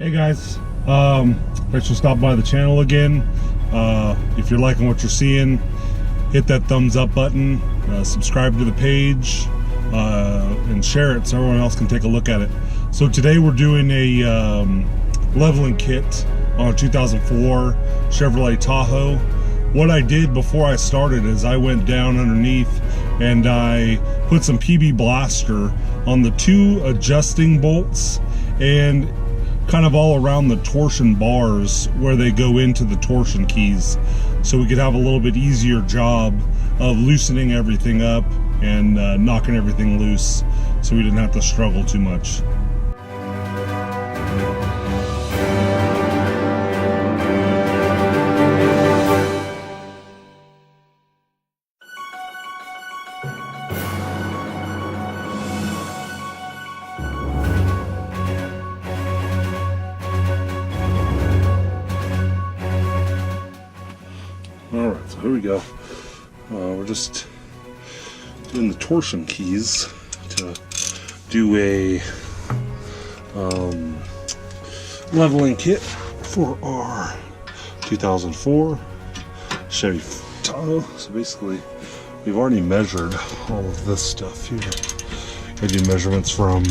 Hey guys, thanks for stopping by the channel again. If you're liking what you're seeing, hit that thumbs up button, subscribe to the page, and share it so everyone else can take a look at it. So today we're doing a leveling kit on a 2004 Chevrolet Tahoe. What I did before I started is I went down underneath and I put some PB Blaster on the two adjusting bolts and kind of all around the torsion bars where they go into the torsion keys, so we could have a little bit easier job of loosening everything up and knocking everything loose, so we didn't have to struggle too much. Alright, so here we go. We're just doing the torsion keys to do a leveling kit for our 2004 Chevy Tahoe. So basically, we've already measured all of this stuff here. I do measurements from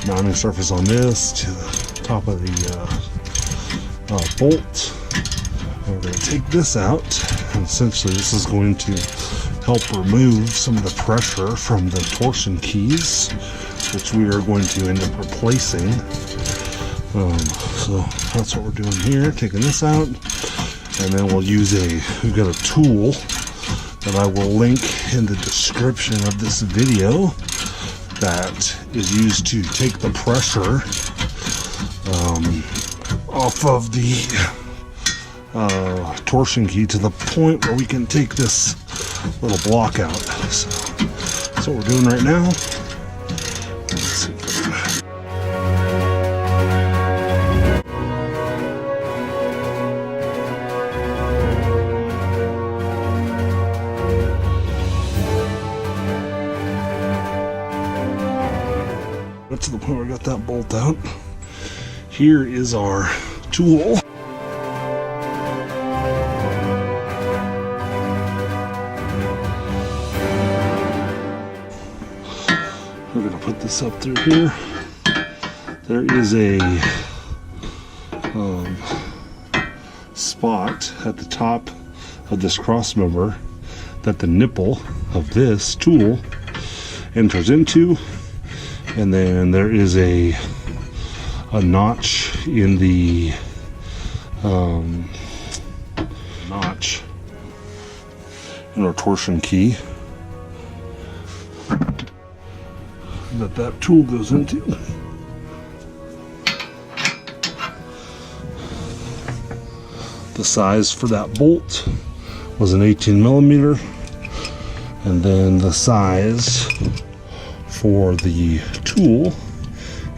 mounting surface on this to the top of the bolt. We're going to take this out, and essentially this is going to help remove some of the pressure from the torsion keys, which we are going to end up replacing. So that's what we're doing here, taking this out, and then we'll use we've got a tool that I will link in the description of this video that is used to take the pressure off of the torsion key to the point where we can take this little block out. So that's what we're doing right now. Let's see if I got to the point where I got that bolt out. Here is our tool. We're going to put this up through here. There is a spot at the top of this cross member that the nipple of this tool enters into, and then there is a notch in the notch in our torsion key that tool goes into. The size for that bolt was an 18 millimeter, and then the size for the tool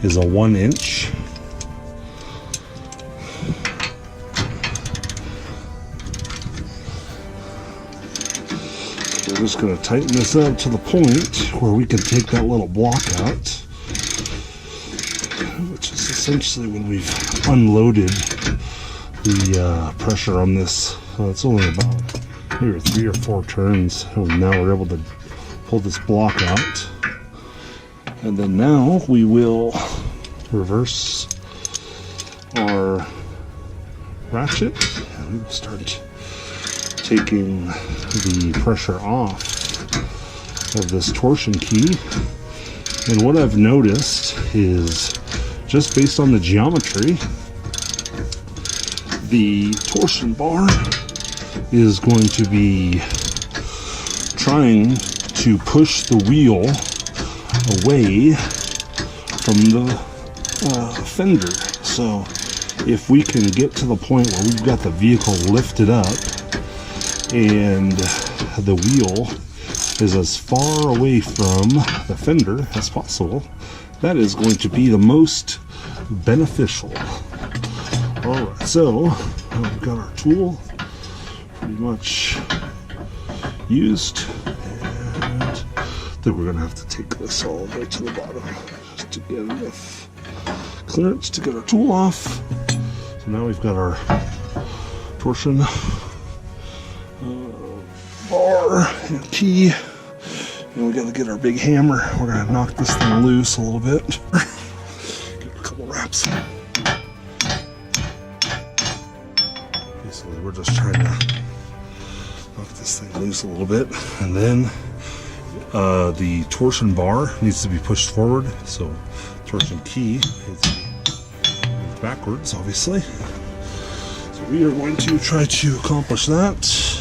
is a 1 inch. We're just going to tighten this up to the point where we can take that little block out, which is essentially when we've unloaded the pressure on this. So it's only about maybe 3 or 4 turns, and now we're able to pull this block out. And then now we will reverse our ratchet, and we will start taking the pressure off of this torsion key. And what I've noticed is, just based on the geometry, the torsion bar is going to be trying to push the wheel away from the fender. So if we can get to the point where we've got the vehicle lifted up and the wheel is as far away from the fender as possible, that is going to be the most beneficial. Alright, so we've got our tool pretty much used, and I think we're going to have to take this all the way to the bottom just to get enough clearance to get our tool off. So now we've got our torsion bar and key. And we got to get our big hammer. We're going to knock this thing loose a little bit. Get a couple wraps. Basically, we're just trying to knock this thing loose a little bit. And then the torsion bar needs to be pushed forward. So torsion key needs to be moved backwards, obviously. So we are going to try to accomplish that.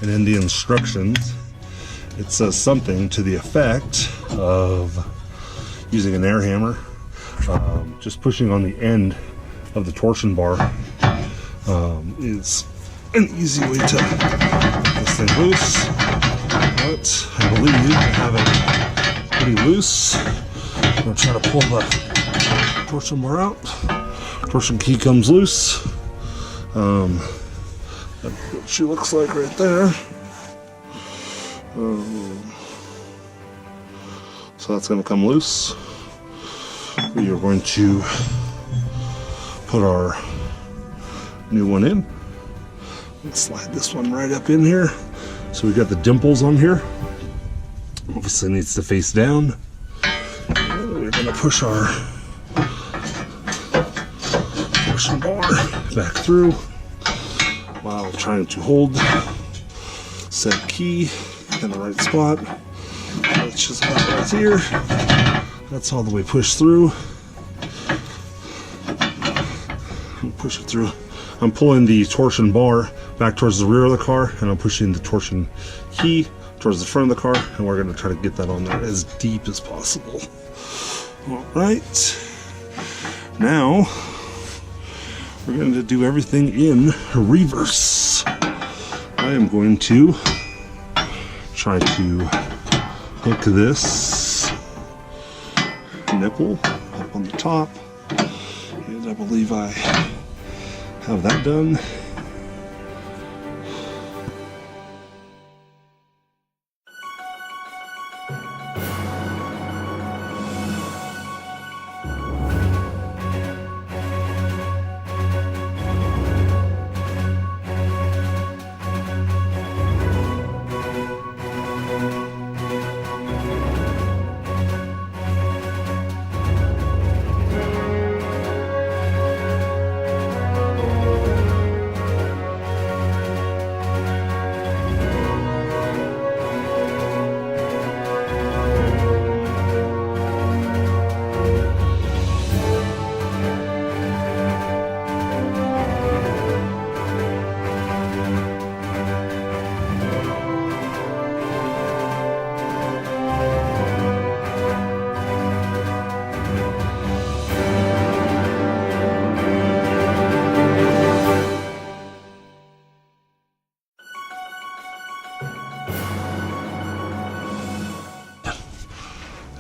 And in the instructions, it says something to the effect of using an air hammer, just pushing on the end of the torsion bar is an easy way to get this thing loose. But I believe I have it pretty loose. I'm going to try to pull the torsion bar out. Torsion key comes loose. That's what she looks like right there. So that's going to come loose. We are going to put our new one in. Let's slide this one right up in here. So we got the dimples on here. Obviously needs to face down. And we're going to push our torsion bar back through while trying to hold said key in the right spot, which is about right here. That's all the way pushed through. Push it through. I'm pulling the torsion bar back towards the rear of the car, and I'm pushing the torsion key towards the front of the car, and we're going to try to get that on there as deep as possible. All right. Now we're going to do everything in reverse. I am going to try to hook this nipple up on the top, and I believe I have that done.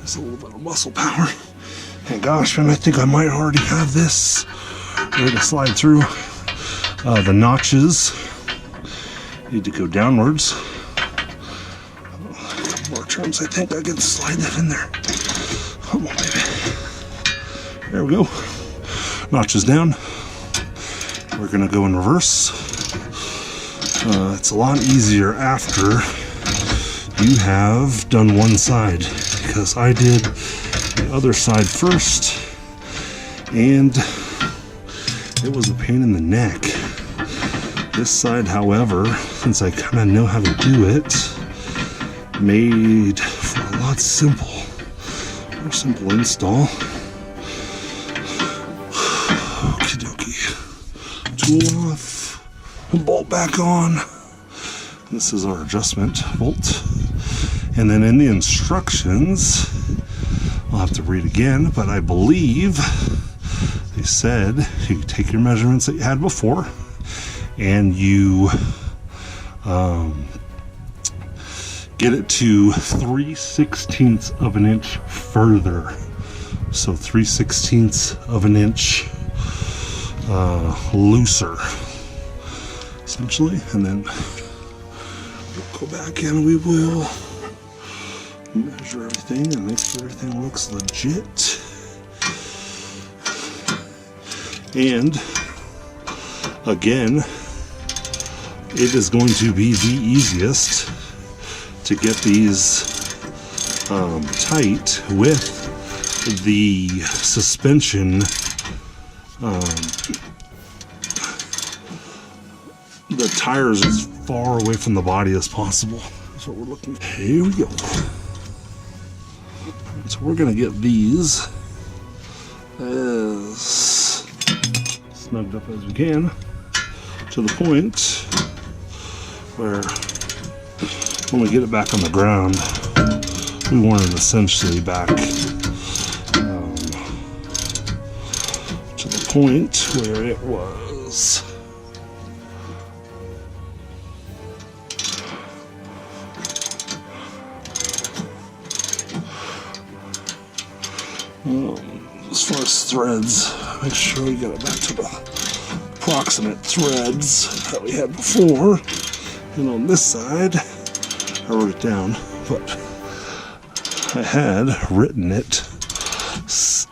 Just a little bit of muscle power. And gosh, man, I think I might already have this ready to slide through. The notches need to go downwards. A couple more turns, I think I can slide that in there. Come on, baby. There we go. Notches down. We're gonna go in reverse. It's a lot easier after you have done one side, because I did the other side first and it was a pain in the neck. This side, however, since I kind of know how to do it, made for a lot more simple install. Okie dokie. Tool off, bolt back on. This is our adjustment bolt. And then in the instructions, I'll have to read again, but I believe they said you take your measurements that you had before and you get it to 3/16 of an inch further. So 3/16 of an inch looser, essentially. And then We'll go back in, we will measure everything and make sure everything looks legit. And again, it is going to be the easiest to get these tight with the suspension, the tires as far away from the body as possible. That's what we're looking at. Here we go. So we're gonna get these as snugged up as we can to the point where when we get it back on the ground, we want it essentially back to the point where it was. As far as threads, make sure we get it back to the approximate threads that we had before. And on this side, I wrote it down, but I had written it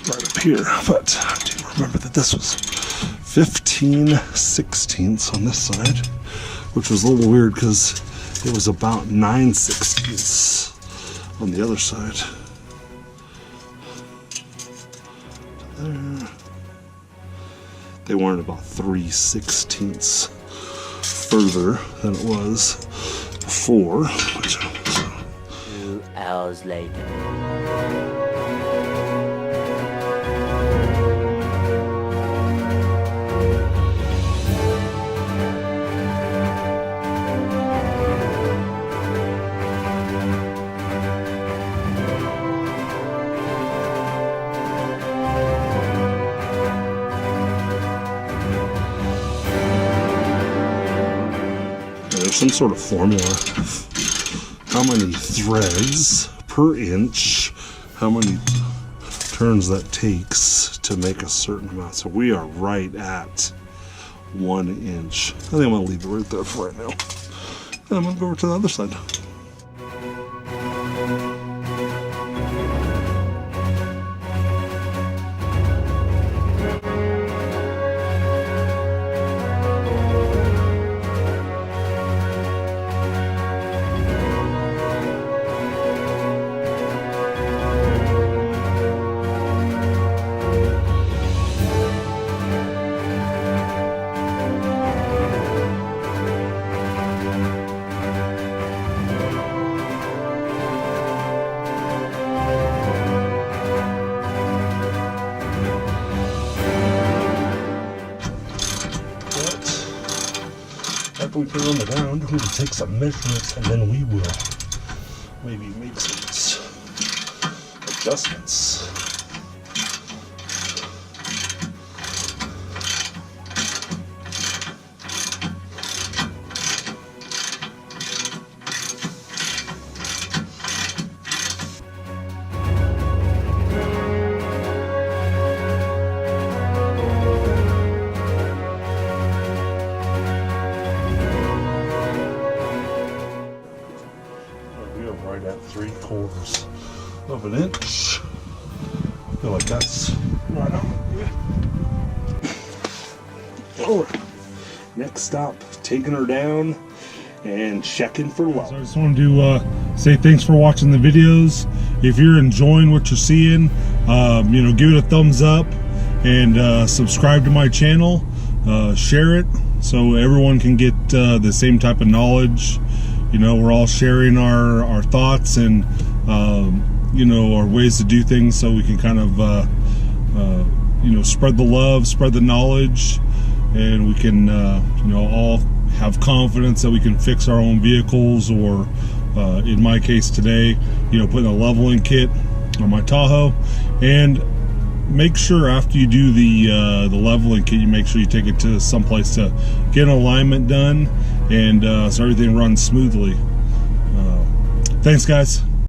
right up here. But I do remember that this was 15/16 on this side, which was a little weird because it was about 9/16 on the other side. There. They weren't about 3/16 further than it was before. 2 hours later. There's some sort of formula. How many threads per inch, how many turns that takes to make a certain amount. So we are right at 1 inch. I think I'm gonna leave it right there for right now. And I'm gonna go over to the other side. After we put it on the ground, we will take some measurements and then we will maybe make some adjustments. Right at 3/4 of an inch. I feel like that's right on. Alright. Next stop, taking her down and checking for love. So I just wanted to say thanks for watching the videos. If you're enjoying what you're seeing, give it a thumbs up and subscribe to my channel. Share it so everyone can get the same type of knowledge. We're all sharing our thoughts and our ways to do things, so we can kind of spread the love, spread the knowledge, and we can all have confidence that we can fix our own vehicles, or in my case today, putting a leveling kit on my Tahoe. And make sure after you do the leveling kit, you make sure you take it to someplace to get an alignment done, and so everything runs smoothly. Thanks, guys.